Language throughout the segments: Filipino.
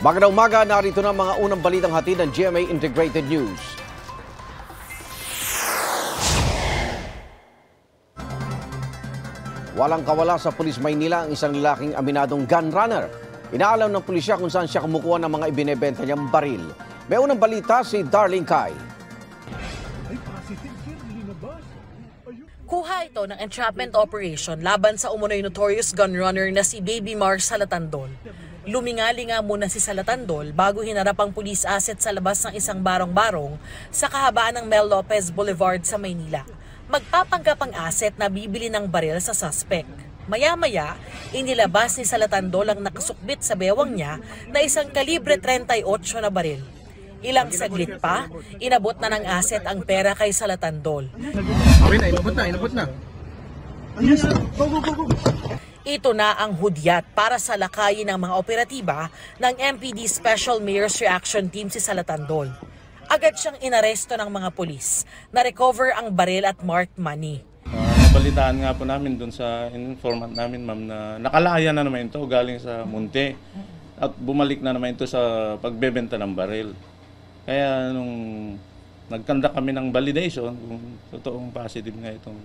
Magandang umaga, narito na mga unang balitang hatid ng GMA Integrated News. Walang kawala sa Pulis Maynila ang isang lalaking aminadong gun runner. Inaalam ng pulisya kung saan siya kumukuha ng mga ibinebenta niyang baril. May unang balita si Darlene Kai. Kuha ito ng entrapment operation laban sa umunoy notorious gun runner na si Baby Mars Salatandol. Lumingali nga muna si Salatandol bago hinarap ang police asset sa labas ng isang barong-barong sa kahabaan ng Mel Lopez Boulevard sa Maynila. Magpapanggap ang asset na bibili ng baril sa suspect. Maya-maya, inilabas ni Salatandol ang nakasukbit sa bewang niya na isang kalibre 38 na baril. Ilang saglit pa, inabot na ng asset ang pera kay Salatandol. Inabot na. Ito na ang hudyat para sa lakayin ng mga operatiba ng MPD Special Mayor's Reaction Team si Salatandol. Agad siyang inaresto ng mga pulis. Na-recover ang baril at marked money. Nabalitaan nga po namin dun sa informant namin, ma'am, na nakalaya na naman ito galing sa Munti at bumalik na naman ito sa pagbebenta ng baril. Kaya nung nagkanda kami ng validation, kung totoong positive nga itong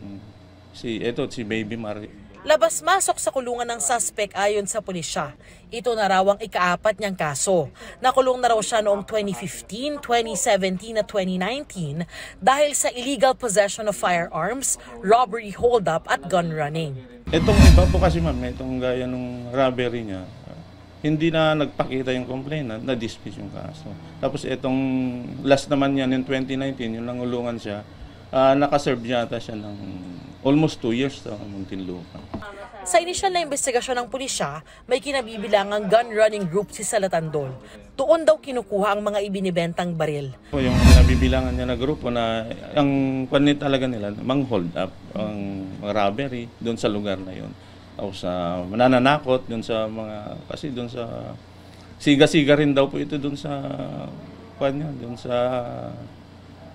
si Baby Mari. Labas-masok sa kulungan ng suspect ayon sa pulisya. Ito na raw ang ika-4 niyang kaso. Nakulong na raw siya noong 2015, 2017 at 2019 dahil sa illegal possession of firearms, robbery hold-up at gun running. Itong iba po kasi, ma'am, itong gaya ng robbery niya, hindi na nagpakita yung complainant, na-dismiss yung kaso. Tapos itong last naman yan in 2019, yung nangulungan siya, nakaserve yata siya ng almost 2 years sa Muntinlupa. Sa inisyal na investigasyon ng pulisya, may kinabibilangang gun running group si Salatandol. Doon daw kinukuha ang mga ibinibentang baril. Yung nabibilangan niya na grupo na ang panit talaga nila, mang-hold up, ang robbery doon sa lugar na yon. Tapos mananakot doon sa mga, kasi doon sa siga-siga rin daw po ito doon sa doon sa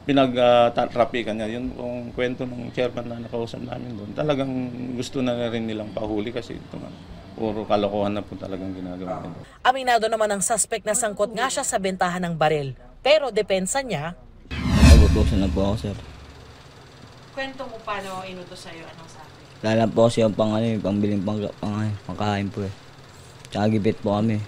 pinag-trapikan niya. Yun kung kwento ng chairman na nakausap namin doon. Talagang gusto na rin nilang pahuli kasi ito nga, puro kalokohan na po talagang ginagawa nila. Aminado naman ang suspect na sangkot nga siya sa bentahan ng baril. Pero depensa niya, nagutusan na po ako, sir. kwento mo paano inutos sa'yo, anong sabi? Lalang po kasi yung pangbiling pangkain po eh. Tsaka gipit po kami.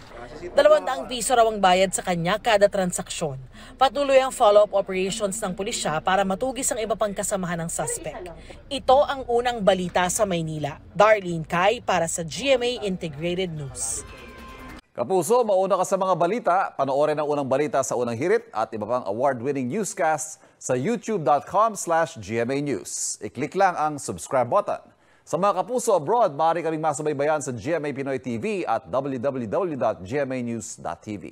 200 piso raw ang bayad sa kanya kada transaksyon. Patuloy ang follow-up operations ng pulisya para matugis ang iba pang kasamahan ng suspect. Ito ang unang balita sa Maynila. Darlene Kai para sa GMA Integrated News. Kapuso, mauna ka sa mga balita. Panoorin ang unang balita sa unang hirit at iba pang award-winning newscasts sa youtube.com/GMA News. I-click lang ang subscribe button. Sa mga kapuso abroad, maaari kaming masubaybayan sa GMA Pinoy TV at www.gmanews.tv.